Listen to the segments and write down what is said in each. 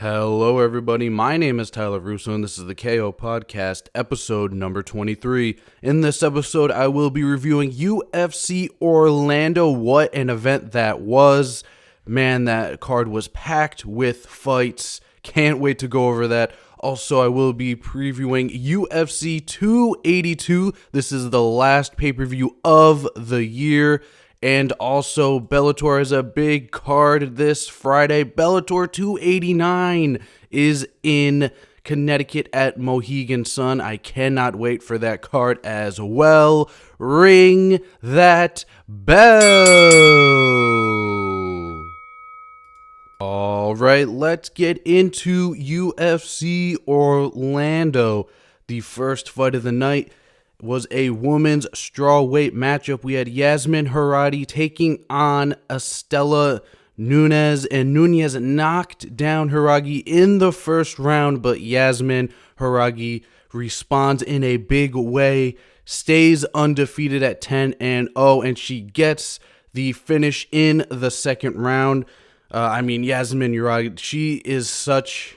Hello, everybody. My name is Tyler Russo, and this is the KO Podcast, episode number 23. In this episode, I will be reviewing UFC Orlando. What an event that was. Man, that card was packed with fights. Can't wait to go over that. Also, I will be previewing UFC 282. This is the last pay-per-view of the year. And also, Bellator has a big card this Friday. Bellator 289 is in Connecticut at Mohegan Sun. I cannot wait for that card as well. Ring that bell. All right, let's get into UFC Orlando. The first fight of the night was a women's strawweight matchup. We had Yasmin Haradi taking on Estela Nunes, and Nunes knocked down Haragi in the first round, but Yasmin Haragi responds in a big way, stays undefeated at 10-0, and she gets the finish in the second round. Yasmin Haragi, she is such,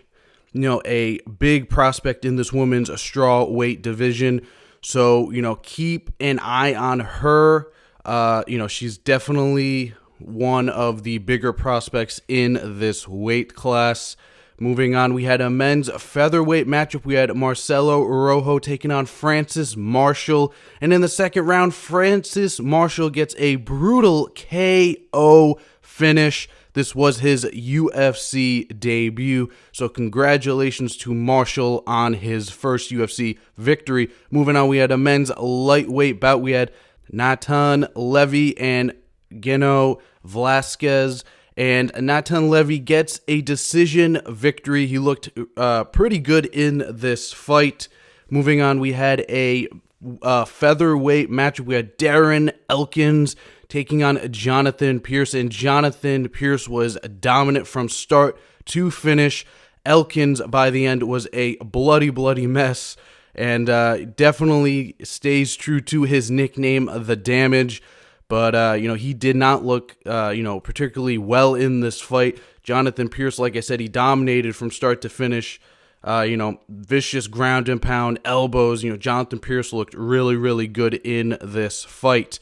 a big prospect in this women's strawweight division. So, keep an eye on her. She's definitely one of the bigger prospects in this weight class. Moving on, we had a men's featherweight matchup. We had Marcelo Rojo taking on Francis Marshall. And in the second round, Francis Marshall gets a brutal KO finish. This was his UFC debut, so congratulations to Marshall on his first UFC victory. Moving on, we had a men's lightweight bout. We had Natan Levy and Geno Velasquez, and Natan Levy gets a decision victory. He looked pretty good in this fight. Moving on, we had a featherweight matchup. We had Darren Elkins taking on Jonathan Pierce, and Jonathan Pierce was dominant from start to finish. Elkins, by the end, was a bloody mess, and definitely stays true to his nickname, The Damage, but, he did not look, particularly well in this fight. Jonathan Pierce, like I said, he dominated from start to finish. Vicious ground and pound, elbows. Jonathan Pierce looked really good in this fight.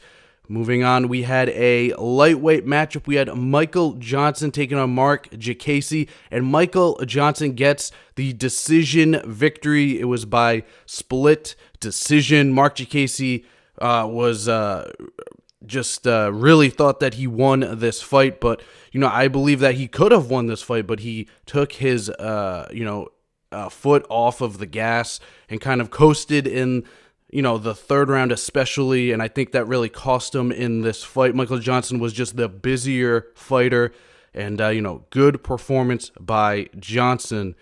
Moving on, we had a lightweight matchup. We had Michael Johnson taking on Mark Jacasey, and Michael Johnson gets the decision victory. It was by split decision. Mark Jacasey was really thought that he won this fight, but, I believe that he could have won this fight, but he took his, foot off of the gas and kind of coasted in the third round especially, and I think that really cost him in this fight. Michael Johnson was just the busier fighter, and, good performance by Johnson.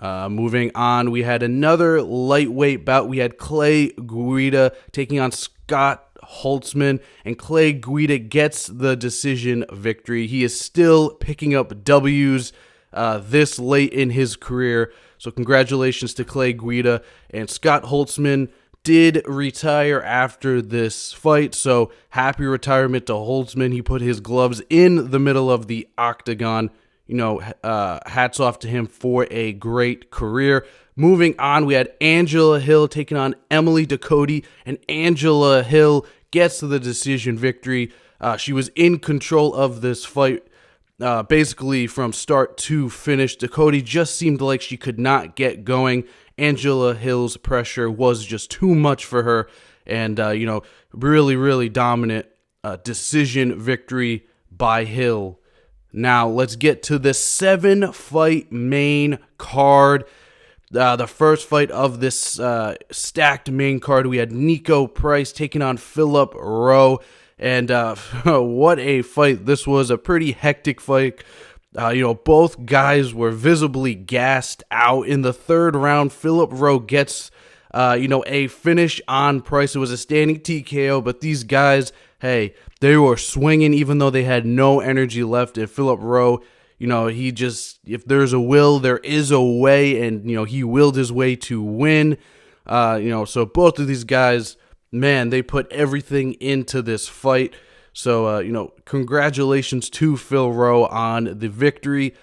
Moving on, we had another lightweight bout. We had Clay Guida taking on Scott Holtzman, and Clay Guida gets the decision victory. He is still picking up W's this late in his career, so congratulations to Clay Guida. And Scott Holtzman did retire after this fight, so happy retirement to Holtzman. He put his gloves in the middle of the octagon. Hats off to him for a great career. Moving on, we had Angela Hill taking on Emily Ducote, and Angela Hill gets the decision victory. She was in control of this fight basically from start to finish. Ducote just seemed like she could not get going. Angela Hill's pressure was just too much for her, and, really dominant decision victory by Hill. Now, let's get to the 7-fight main card. The first fight of this stacked main card, we had Nico Price taking on Philip Rowe, and what a fight. This was a pretty hectic fight. Both guys were visibly gassed out. In the third round, Philip Rowe gets, a finish on Price. It was a standing TKO, but these guys, hey, they were swinging even though they had no energy left. And Philip Rowe, he just, if there's a will, there is a way, and, he willed his way to win. So both of these guys, man, they put everything into this fight. So, congratulations to Phil Rowe on the victory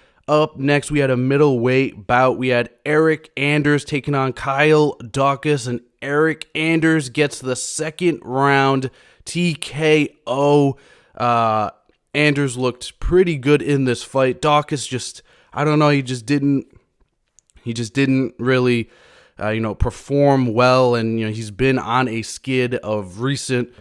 up next, we had a middleweight bout. We had Eric Anders taking on Kyle Daukaus, and Eric Anders gets the second round TKO. Anders looked pretty good in this fight. Daukaus just, I don't know, he just didn't really, perform well, and he's been on a skid of recent.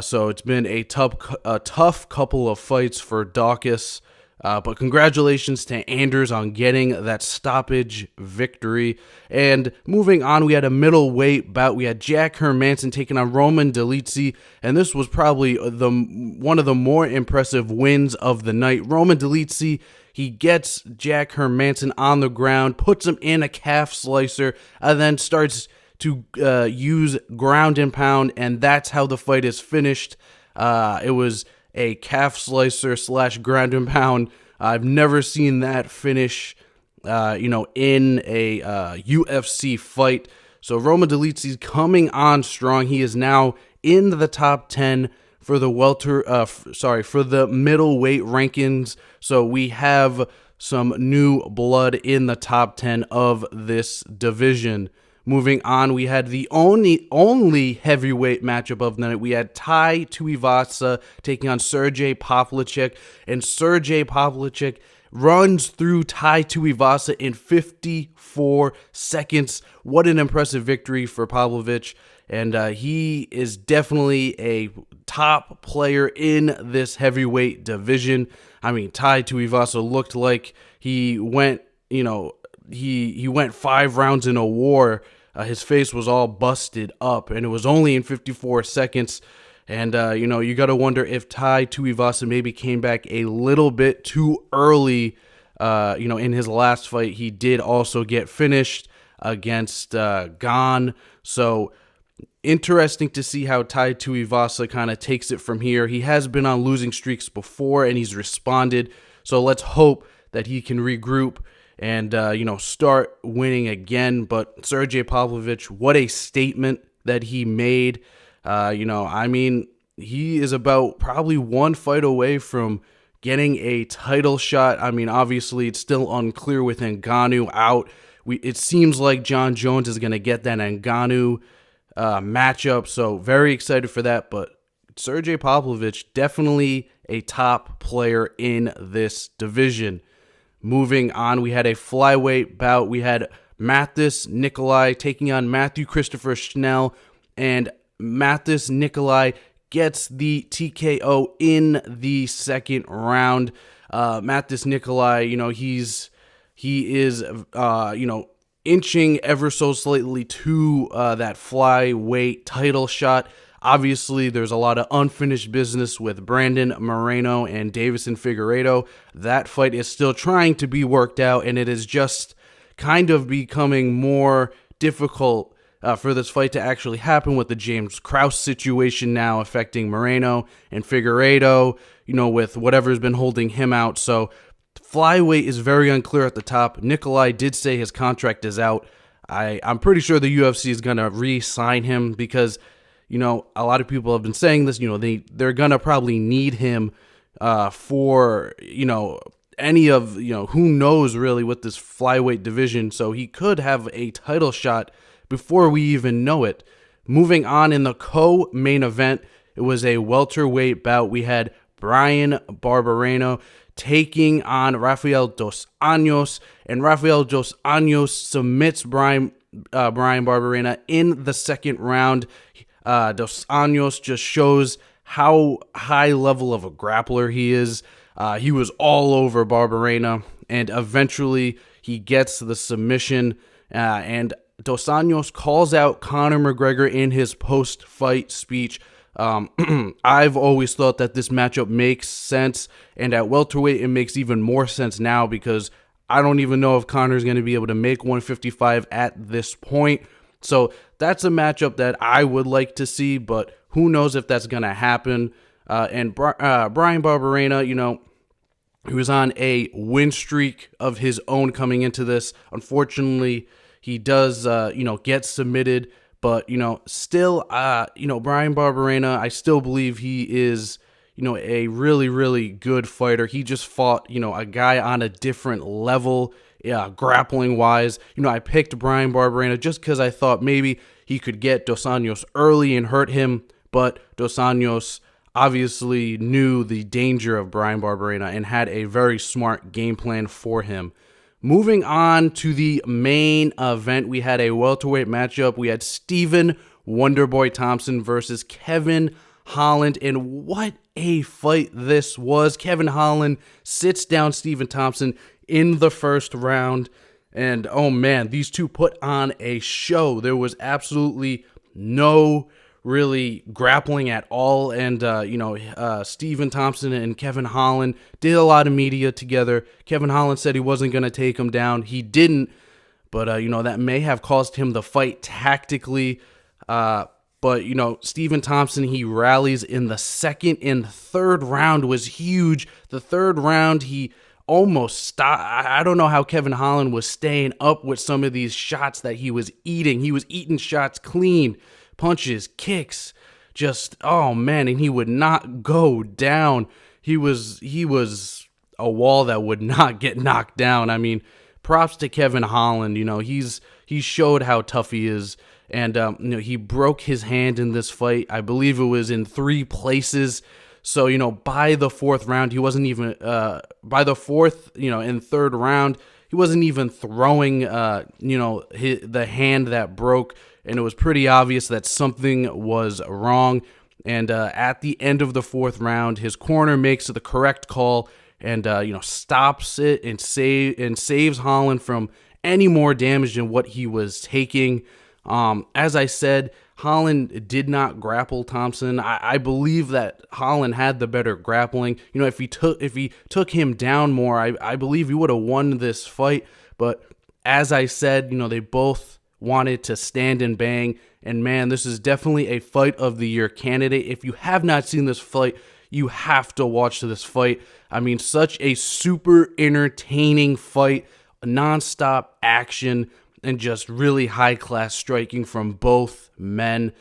So it's been a tough couple of fights for Daukaus. But congratulations to Anders on getting that stoppage victory. And moving on, we had a middleweight bout. We had Jack Hermansson taking on Roman Dolidze, and this was probably one of the more impressive wins of the night. Roman Dolidze, he gets Jack Hermansson on the ground, puts him in a calf slicer, and then starts to use ground and pound, and that's how the fight is finished. It was a calf slicer / ground and pound. I've never seen that finish, in a UFC fight. So Roman Dolidze is coming on strong. He is now in the top 10 for the for the middleweight rankings. So we have some new blood in the top 10 of this division. Moving on, we had the only heavyweight matchup of the night. We had Tai Tuivasa taking on Sergey Pavlicek, and Sergey Pavlicek runs through Tai Tuivasa in 54 seconds. What an impressive victory for Pavlovich, and he is definitely a top player in this heavyweight division. I mean, Tai Tuivasa looked like he went, he went 5 rounds in a war. His face was all busted up, and it was only in 54 seconds. And, you got to wonder if Tai Tuivasa maybe came back a little bit too early, in his last fight. He did also get finished against Gane. So, interesting to see how Tai Tuivasa kind of takes it from here. He has been on losing streaks before, and he's responded. So, let's hope that he can regroup and, start winning again. But Sergey Pavlovich, what a statement that he made. He is about probably one fight away from getting a title shot. I mean, obviously, it's still unclear with Ngannou out. It seems like John Jones is going to get that Ngannou matchup, so very excited for that. But Sergey Pavlovich, definitely a top player in this division. Moving on, we had a flyweight bout. We had Mathis Nikolai taking on Matthew Christopher Schnell, and Mathis Nikolai gets the TKO in the second round. Mathis Nikolai, he is inching ever so slightly to that flyweight title shot. Obviously, there's a lot of unfinished business with Brandon Moreno and Davison Figueiredo. That fight is still trying to be worked out, and it is just kind of becoming more difficult for this fight to actually happen with the James Krause situation now affecting Moreno and Figueiredo, with whatever's been holding him out. So flyweight is very unclear at the top. Nikolai did say his contract is out. I'm pretty sure the UFC is going to re-sign him because a lot of people have been saying this, they're going to probably need him for, any of, who knows really with this flyweight division. So he could have a title shot before we even know it. Moving on in the co-main event, it was a welterweight bout. We had Brian Barberena taking on Rafael Dos Anjos, and Rafael Dos Anjos submits Brian Barberena in the second round. Dos Anjos just shows how high level of a grappler he is. He was all over Barberena, and eventually he gets the submission, and Dos Anjos calls out Conor McGregor in his post-fight speech. I've always thought that this matchup makes sense, and at welterweight it makes even more sense now because I don't even know if Conor's going to be able to make 155 at this point. So that's a matchup that I would like to see, but who knows if that's going to happen. And Brian Barberena, he was on a win streak of his own coming into this. Unfortunately, he does, get submitted. But, still, Brian Barberena, I still believe he is, a really, really good fighter. He just fought, a guy on a different level, grappling wise. I picked Bryan Barberena just because I thought maybe he could get Dos Anjos early and hurt him, but Dos Anjos obviously knew the danger of Bryan Barberena and had a very smart game plan for him. Moving on to the main event, we had a welterweight matchup. We had Stephen Wonderboy Thompson versus Kevin Holland, and what a fight this was. Kevin Holland sits down Stephen Thompson in the first round, and oh man, these two put on a show. There was absolutely no really grappling at all, and Stephen Thompson and Kevin Holland did a lot of media together. Kevin Holland said he wasn't going to take him down. He didn't, but that may have caused him the fight tactically. But Stephen Thompson, he rallies in the second and third round was huge. The third round, he almost stopped. I don't know how Kevin Holland was staying up with some of these shots that he was eating. He was eating shots clean, punches, kicks, just, oh man, and he would not go down. He was a wall that would not get knocked down. I mean, props to Kevin Holland. He showed how tough he is. And he broke his hand in this fight. I believe it was in 3 places. So by the fourth round, he wasn't even by the fourth and third round, he wasn't even throwing the hand that broke, and it was pretty obvious that something was wrong. And at the end of the fourth round, his corner makes the correct call and stops it and saves Holland from any more damage than what he was taking. As I said, Holland did not grapple Thompson. I believe that Holland had the better grappling. If he took him down more, I believe he would have won this fight. But as I said, they both wanted to stand and bang. And man, this is definitely a fight of the year candidate. If you have not seen this fight, you have to watch this fight. I mean, such a super entertaining fight, nonstop action, and just really high-class striking from both men.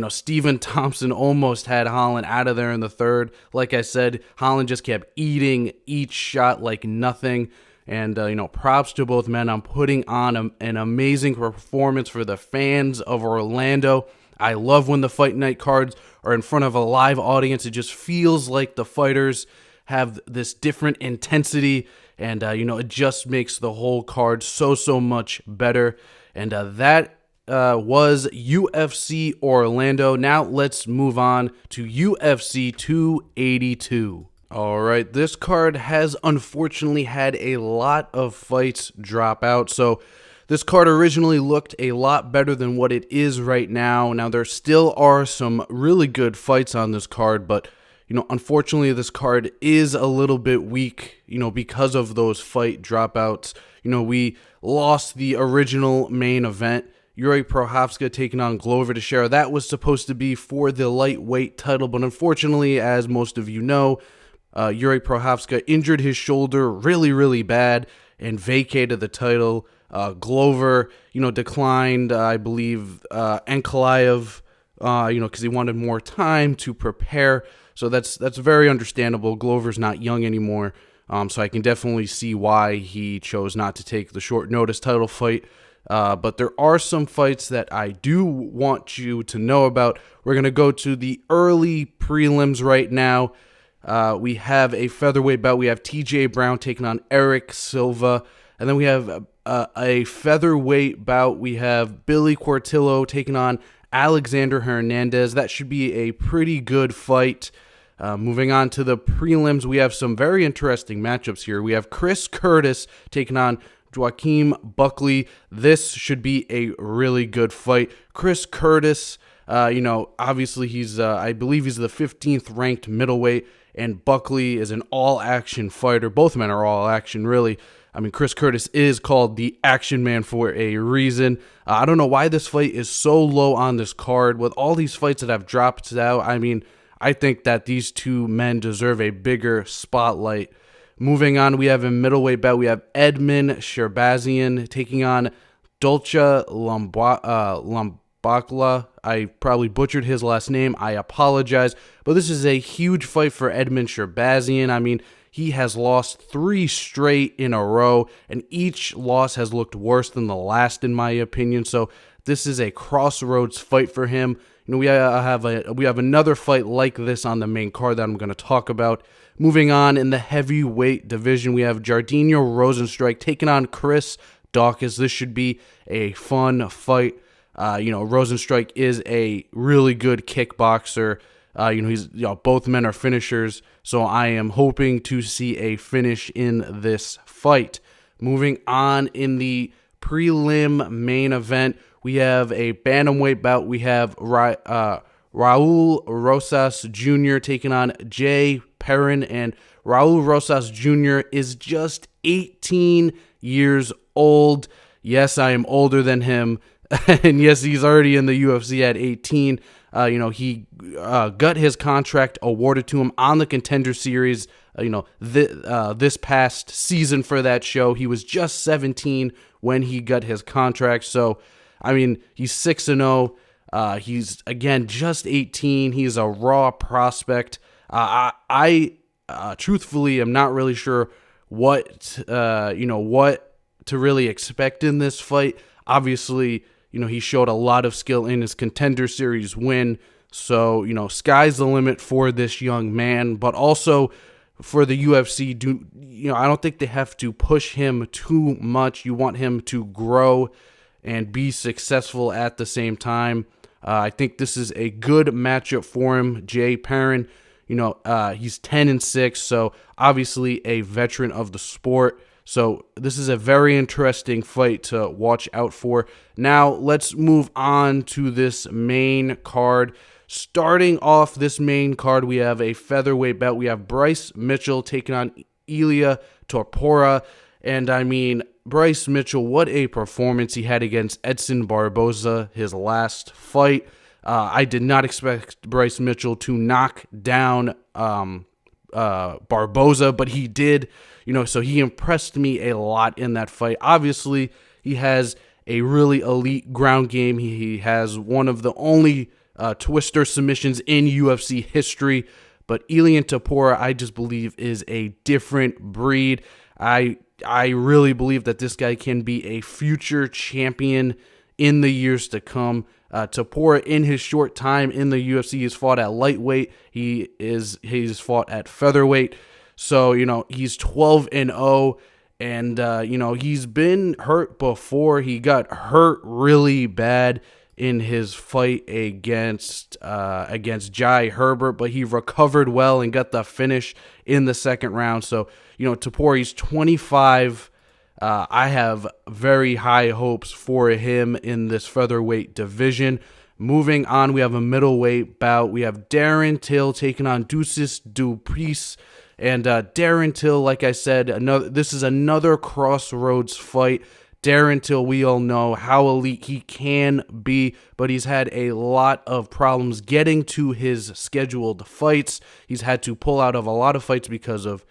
Stephen Thompson almost had Holland out of there in the third. Like I said, Holland just kept eating each shot like nothing. And, props to both men on putting on an amazing performance for the fans of Orlando. I love when the fight night cards are in front of a live audience. It just feels like the fighters have this different intensity, and it just makes the whole card so much better. And that was UFC Orlando. Now let's move on to UFC 282. All right, this card has unfortunately had a lot of fights drop out. So this card originally looked a lot better than what it is right now. Now there still are some really good fights on this card, but unfortunately, this card is a little bit weak, because of those fight dropouts. We lost the original main event, Yuri Prochazka taking on Glover Teixeira. That was supposed to be for the lightweight title, but unfortunately, as most of you know, Yuri Prochazka injured his shoulder really, really bad and vacated the title. Glover, declined, I believe, Ankalaev, because he wanted more time to prepare. So that's very understandable. Glover's not young anymore, so I can definitely see why he chose not to take the short notice title fight. But there are some fights that I do want you to know about. We're going to go to the early prelims right now. We have a featherweight bout. We have TJ Brown taking on Eric Silva. And then we have a featherweight bout. We have Billy Quartillo taking on Alexander Hernandez. That should be a pretty good fight. Moving on to the prelims, we have some very interesting matchups here. We have Chris Curtis taking on Joaquin Buckley. This should be a really good fight. Chris Curtis, obviously I believe he's the 15th ranked middleweight, and Buckley is an all-action fighter. Both men are all-action, really. I mean, Chris Curtis is called the Action Man for a reason. I don't know why this fight is so low on this card. With all these fights that have dropped out, I mean, I think that these two men deserve a bigger spotlight. Moving on, we have a middleweight bout. We have Edmund Sherbazian taking on Dolce Lombakla. I probably butchered his last name. I apologize. But this is a huge fight for Edmund Shahbazyan. I mean, he has lost 3 straight in a row, and each loss has looked worse than the last, in my opinion. So this is a crossroads fight for him. You know, we have another fight like this on the main card that I'm going to talk about. Moving on in the heavyweight division, we have Jardinho Rosenstrike taking on Chris Daukaus. This should be a fun fight. Rosenstrike is a really good kickboxer. Both men are finishers, so I am hoping to see a finish in this fight. Moving on in the prelim main event, we have a bantamweight bout. We have Raul Rosas Jr. taking on Jay Perrin, and Raul Rosas Jr. is just 18 years old. Yes, I am older than him, and yes, he's already in the UFC at 18. He got his contract awarded to him on the Contender Series. This past season for that show, he was just 17 when he got his contract. So, I mean, he's 6-0. He's again just 18. He's a raw prospect. I truthfully am not really sure what to really expect in this fight. Obviously, he showed a lot of skill in his Contender Series win. So, sky's the limit for this young man, but also for the UFC. I don't think they have to push him too much. You want him to grow and be successful at the same time. I think this is a good matchup for him. Jay Perrin, he's 10-6, so obviously a veteran of the sport. So this is a very interesting fight to watch out for. Now let's move on to this main card. Starting off this main card, we have a featherweight bout. We have Bryce Mitchell taking on Ilia Topuria. And I mean, Bryce Mitchell, what a performance he had against Edson Barboza, his last fight. I did not expect Bryce Mitchell to knock down Barboza, but he did. So he impressed me a lot in that fight. Obviously, he has a really elite ground game. He has one of the only twister submissions in UFC history. But Ilia Topuria, I just believe, is a different breed. I really believe that this guy can be a future champion in the years to come. Topuria, in his short time in the UFC, has fought at lightweight. He's fought at featherweight. So, he's 12-0, and he's been hurt before. He got hurt really bad in his fight against Jai Herbert, but he recovered well and got the finish in the second round. So, Topuria's 25. I have very high hopes for him in this featherweight division. Moving on, we have a middleweight bout. We have Darren Till taking on Ducis Duplessis. And Darren Till, like I said, this is another crossroads fight. Darren Till, we all know how elite he can be, but he's had a lot of problems getting to his scheduled fights. He's had to pull out of a lot of fights because of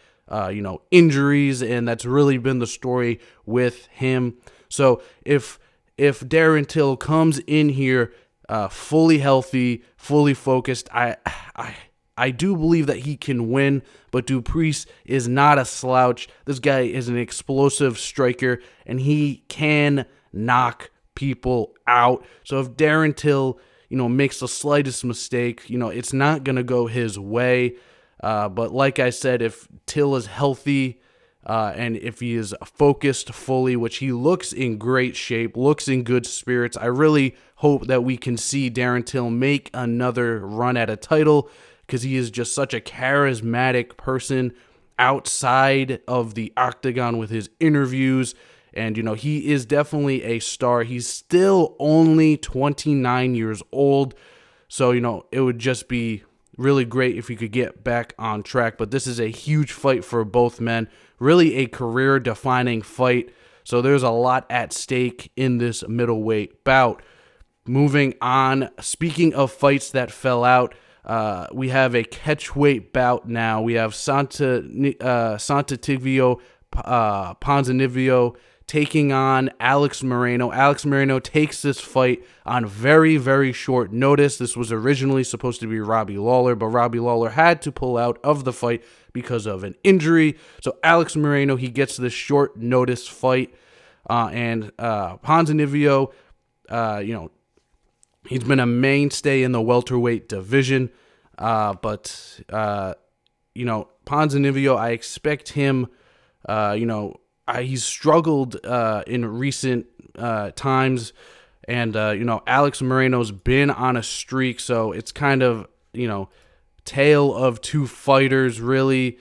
injuries, and that's really been the story with him. So if Darren Till comes in here fully healthy, fully focused, I do believe that he can win, but Duplessis is not a slouch. This guy is an explosive striker, and he can knock people out. So if Darren Till, makes the slightest mistake, it's not going to go his way. But like I said, if Till is healthy and if he is focused fully, which he looks in great shape, looks in good spirits, I really hope that we can see Darren Till make another run at a title, because he is just such a charismatic person outside of the octagon with his interviews. And, he is definitely a star. He's still only 29 years old. So, it would just be really great if he could get back on track. But this is a huge fight for both men. Really a career-defining fight. So there's a lot at stake in this middleweight bout. Moving on, speaking of fights that fell out, we have a catchweight bout now. We have Santa Tivio Ponzinibbio taking on Alex Moreno. Alex Moreno takes this fight on very, very short notice. This was originally supposed to be Robbie Lawler, but Robbie Lawler had to pull out of the fight because of an injury. So Alex Moreno, he gets this short notice fight. And Ponzinibbio, he's been a mainstay in the welterweight division. But Ponzinibbio, I expect him, he's struggled in recent times. And, Alex Moreno's been on a streak. So it's kind of, tale of two fighters, really.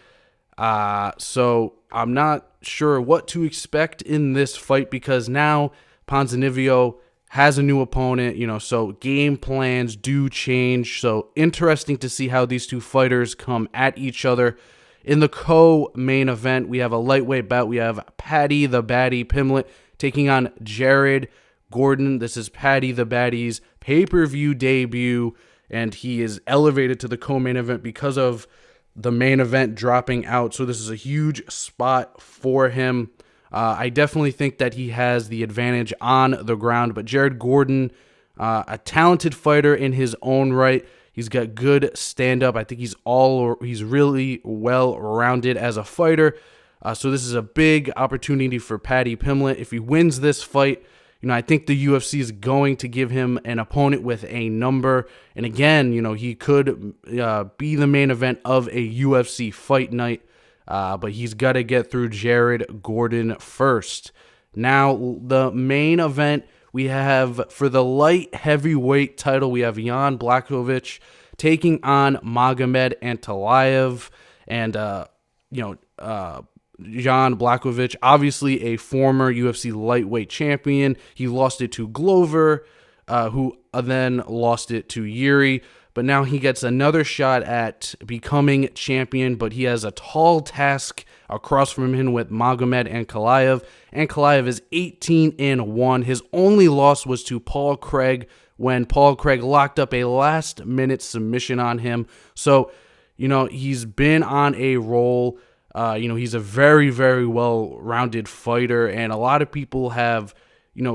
So I'm not sure what to expect in this fight because now Ponzinibbio has a new opponent, so game plans do change. So interesting to see how these two fighters come at each other. In the co-main event, we have a lightweight bout. We have Paddy the Baddy Pimblett taking on Jared Gordon. This is Paddy the Baddy's pay-per-view debut, and he is elevated to the co-main event because of the main event dropping out. So this is a huge spot for him. I definitely think that he has the advantage on the ground, but Jared Gordon, a talented fighter in his own right. He's got good stand-up. I think he's really well-rounded as a fighter. So this is a big opportunity for Paddy Pimblett. If he wins this fight, I think the UFC is going to give him an opponent with a number. And again, he could be the main event of a UFC fight night. But he's got to get through Jared Gordon first. Now, the main event we have for the light heavyweight title, we have Jan Blachowicz taking on Magomed Ankalaev. And, Jan Blachowicz, obviously a former UFC lightweight champion. He lost it to Glover, who then lost it to Yuri. But now he gets another shot at becoming champion, but he has a tall task across from him with Magomed Ankalaev. Ankalaev is 18-1. His only loss was to Paul Craig when Paul Craig locked up a last-minute submission on him. So, he's been on a roll. He's a very, very well-rounded fighter, and a lot of people have,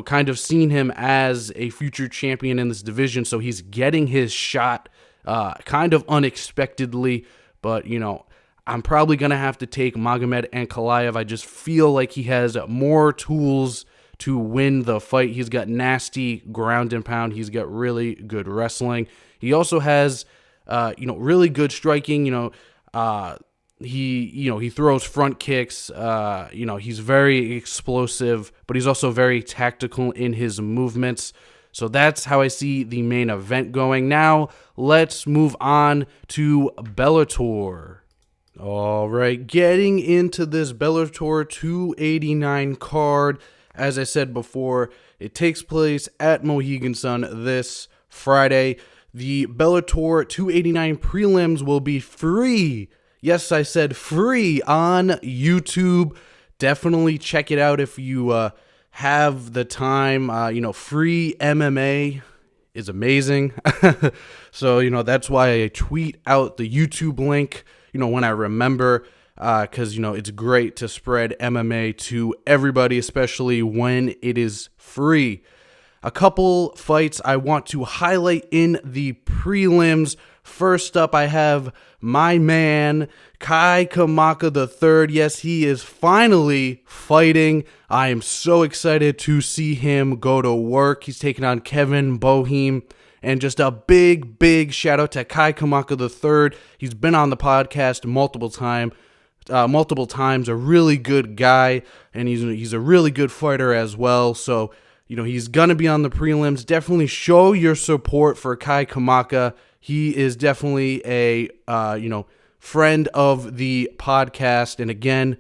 kind of seen him as a future champion in this division, so he's getting his shot kind of unexpectedly, but, I'm probably going to have to take Magomed Ankalaev. I just feel like he has more tools to win the fight. He's got nasty ground and pound. He's got really good wrestling. He also has, really good striking, He throws front kicks. He's very explosive, but he's also very tactical in his movements. So that's how I see the main event going. Now, let's move on to Bellator. All right, getting into this Bellator 289 card. As I said before, it takes place at Mohegan Sun this Friday. The Bellator 289 prelims will be free. Yes, I said free on YouTube. Definitely check it out if you have the time. Free MMA is amazing. So, that's why I tweet out the YouTube link, when I remember, because, it's great to spread MMA to everybody, especially when it is free. A couple fights I want to highlight in the prelims. First up, I have my man, Kai Kamaka III. Yes, he is finally fighting. I am so excited to see him go to work. He's taking on Kevin Boeheim. And just a big, big shout out to Kai Kamaka III. He's been on the podcast multiple times. A really good guy, and he's a really good fighter as well. So, he's going to be on the prelims. Definitely show your support for Kai Kamaka. He is definitely a, friend of the podcast. And again,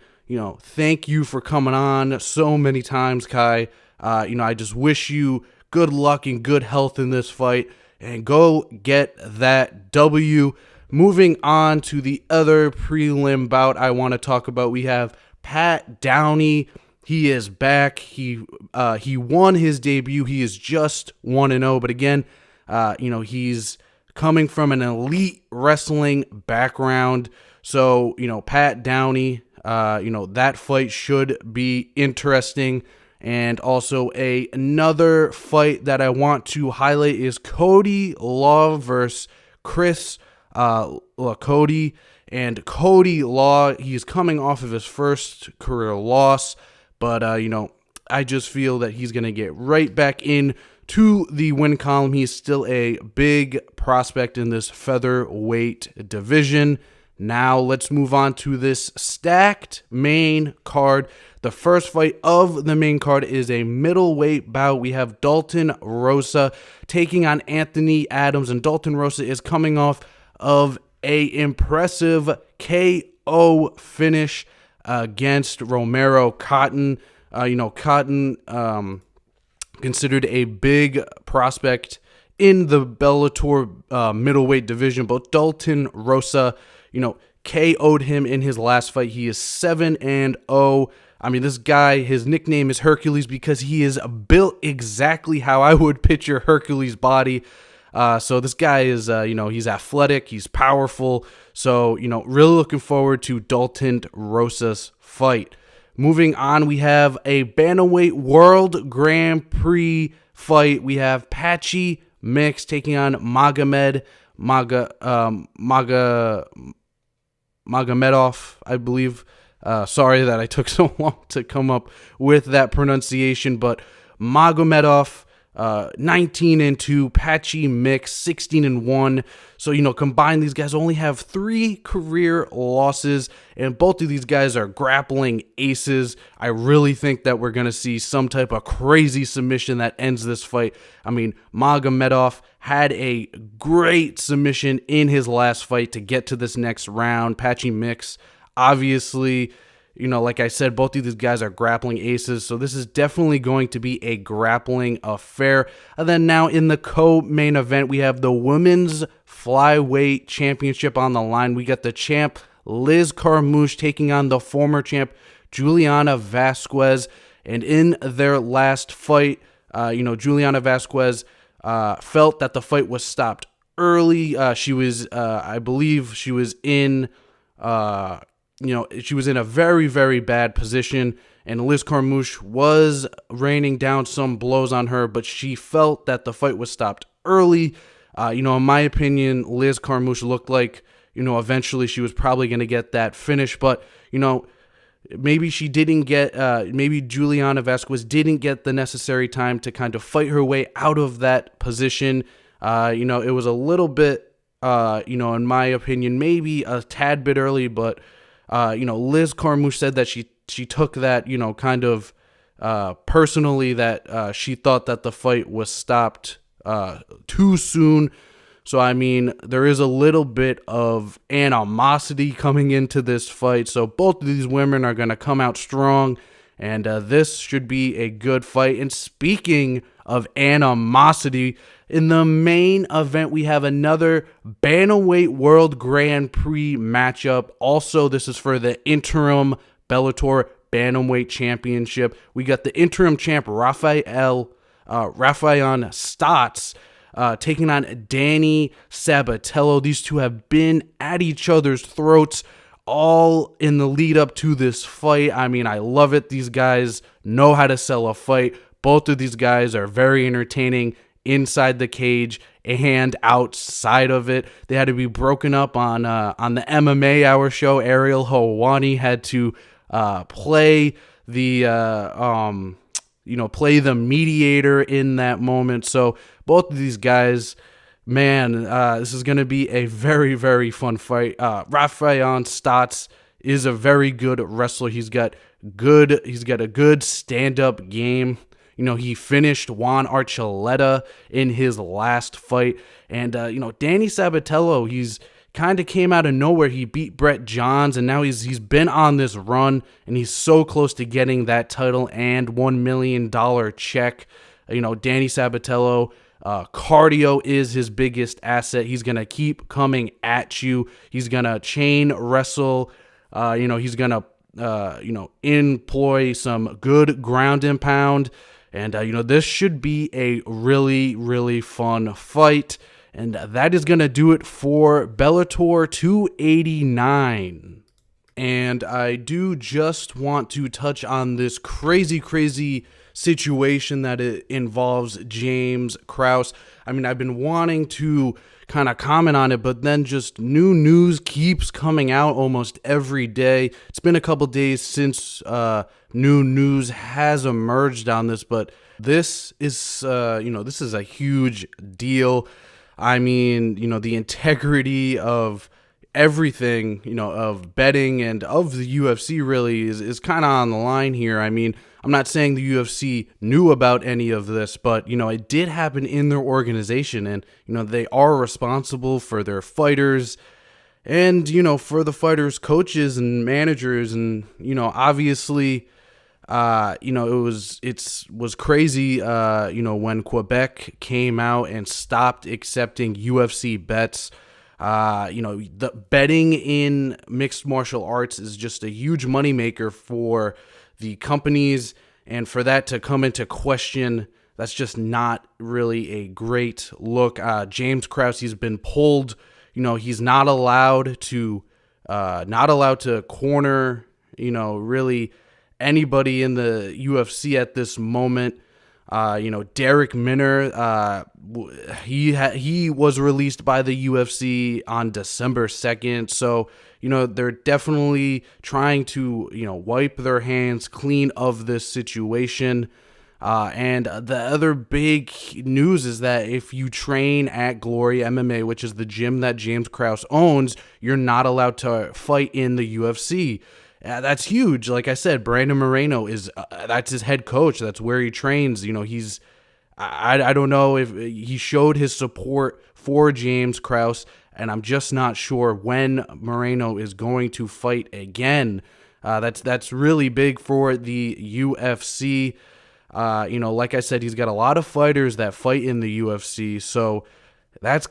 thank you for coming on so many times, Kai. I just wish you good luck and good health in this fight. And go get that W. Moving on to the other prelim bout I want to talk about, we have Pat Downey. He is back. He won his debut. He is just 1-0. But again, he's coming from an elite wrestling background. So, Pat Downey, that fight should be interesting. And also another fight that I want to highlight is Cody Law versus Chris Cody. And Cody Law, he's coming off of his first career loss, but I just feel that he's going to get right back in to the win column. He's still a big prospect in this featherweight division. Now let's move on to this stacked main card. The first fight of the main card is a middleweight bout. We have Dalton Rosa taking on Anthony Adams, and Dalton Rosa is coming off of a impressive KO finish against Romero Cotton. Cotton considered a big prospect in the Bellator middleweight division, but Dalton Rosa, KO'd him in his last fight. He is 7-0. I mean, this guy, his nickname is Hercules because he is built exactly how I would picture Hercules' body. So this guy is, he's athletic, he's powerful. So, really looking forward to Dalton Rosa's fight. Moving on, we have a Bantamweight World Grand Prix fight. We have Patchy Mix taking on Magomedov, I believe. Sorry that I took so long to come up with that pronunciation, but Magomedov, 19-2, Patchy Mix, 16-1. So, combined, these guys only have 3 career losses, and both of these guys are grappling aces. I really think that we're going to see some type of crazy submission that ends this fight. I mean, Magomedov had a great submission in his last fight to get to this next round. Patchy Mix, obviously, like I said, both of these guys are grappling aces, so this is definitely going to be a grappling affair. And then now in the co-main event, we have the Women's Flyweight Championship on the line. We got the champ, Liz Carmouche, taking on the former champ, Juliana Vasquez. And in their last fight, Juliana Vasquez felt that the fight was stopped early. She was, I believe she was in... she was in a very, very bad position, and Liz Carmouche was raining down some blows on her, but she felt that the fight was stopped early. In my opinion, Liz Carmouche looked like, eventually she was probably going to get that finish, but, maybe she didn't get, maybe Juliana Vasquez didn't get the necessary time to kind of fight her way out of that position. It was a little bit, in my opinion, maybe a tad bit early, but Liz Carmouche said that she took that, kind of personally, that she thought that the fight was stopped too soon. So, I mean, there is a little bit of animosity coming into this fight. So both of these women are going to come out strong, and this should be a good fight. And speaking of animosity, in the main event, we have another Bantamweight World Grand Prix matchup. Also, this is for the interim Bellator Bantamweight Championship. We got the interim champ, Rafael Stotts, taking on Danny Sabatello. These two have been at each other's throats all in the lead up to this fight. I mean, I love it. These guys know how to sell a fight. Both of these guys are very entertaining inside the cage and outside of it. They had to be broken up on the MMA Hour show. Ariel Helwani had to play the mediator in that moment. So both of these guys, man, this is going to be a very, very fun fight. Rafael Stotts is a very good wrestler. He's got a good stand-up game. He finished Juan Archuleta in his last fight. And, Danny Sabatello, he's kind of came out of nowhere. He beat Brett Johns, and now he's been on this run, and he's so close to getting that title and $1 million check. Danny Sabatello, cardio is his biggest asset. He's going to keep coming at you. He's going to chain wrestle. He's going to, employ some good ground and pound. And, this should be a really, really fun fight. And that is going to do it for Bellator 289. And I do just want to touch on this crazy situation that it involves James Krause. I mean, I've been wanting to kind of comment on it, but then just new news keeps coming out almost every day. It's been a couple days since new news has emerged on this, but this is, this is a huge deal. I mean, the integrity of everything, of betting and of the UFC really is kind of on the line here. I mean, I'm not saying the UFC knew about any of this, but, it did happen in their organization, and, they are responsible for their fighters and, for the fighters' coaches and managers. And, obviously, it was crazy, when Quebec came out and stopped accepting UFC bets. The betting in mixed martial arts is just a huge moneymaker for the companies, and for that to come into question, that's just not really a great look. James Krause, he's been pulled. He's not allowed to corner, really anybody in the UFC at this moment. Derek Minner, he was released by the UFC on December 2nd. So, they're definitely trying to, wipe their hands clean of this situation. And the other big news is that if you train at Glory MMA, which is the gym that James Krause owns, you're not allowed to fight in the UFC. That's huge. Like I said, Brandon Moreno that's his head coach. That's where he trains. I don't know if he showed his support for James Krause, and I'm just not sure when Moreno is going to fight again. That's really big for the UFC. Like I said, he's got a lot of fighters that fight in the UFC, so that's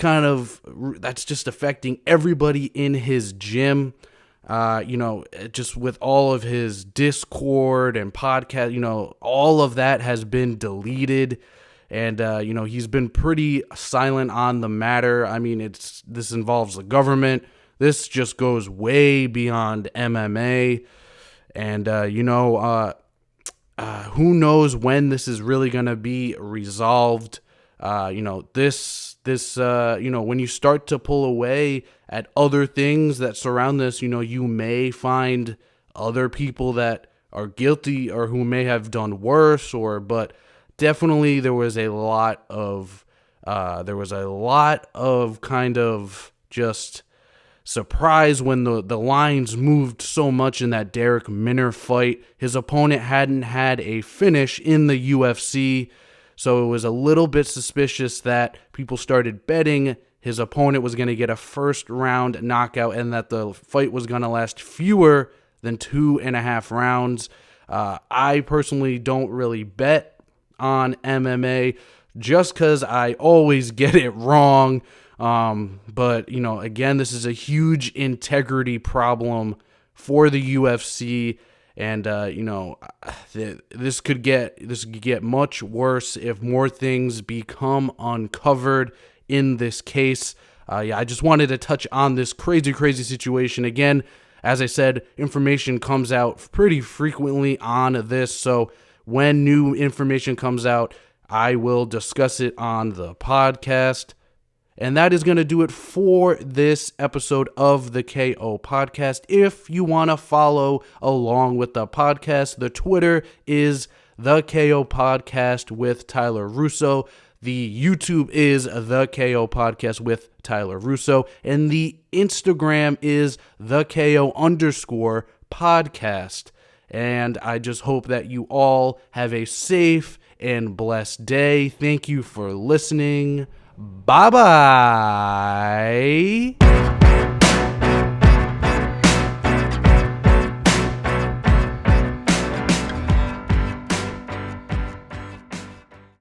just affecting everybody in his gym. Just with all of his Discord and podcast, all of that has been deleted. And, he's been pretty silent on the matter. I mean, this involves the government. This just goes way beyond MMA. And, who knows when this is really going to be resolved. When you start to pull away at other things that surround this, you may find other people that are guilty or who may have done worse, but definitely there was a lot of kind of just surprise when the lines moved so much in that Derek Minner fight. His opponent hadn't had a finish in the UFC, so it was a little bit suspicious that people started betting his opponent was going to get a first-round knockout and that the fight was going to last fewer than 2.5 rounds. I personally don't really bet on MMA just because I always get it wrong. But, again, this is a huge integrity problem for the UFC. And, this could get much worse if more things become uncovered in this case. I just wanted to touch on this crazy situation. Again, as I said, information comes out pretty frequently on this. So when new information comes out, I will discuss it on the podcast. And that is going to do it for this episode of the KO Podcast. If you want to follow along with the podcast, the Twitter is the KO Podcast with Tyler Russo. The YouTube is the KO Podcast with Tyler Russo. And the Instagram is the KO_podcast. And I just hope that you all have a safe and blessed day. Thank you for listening. Bye-bye.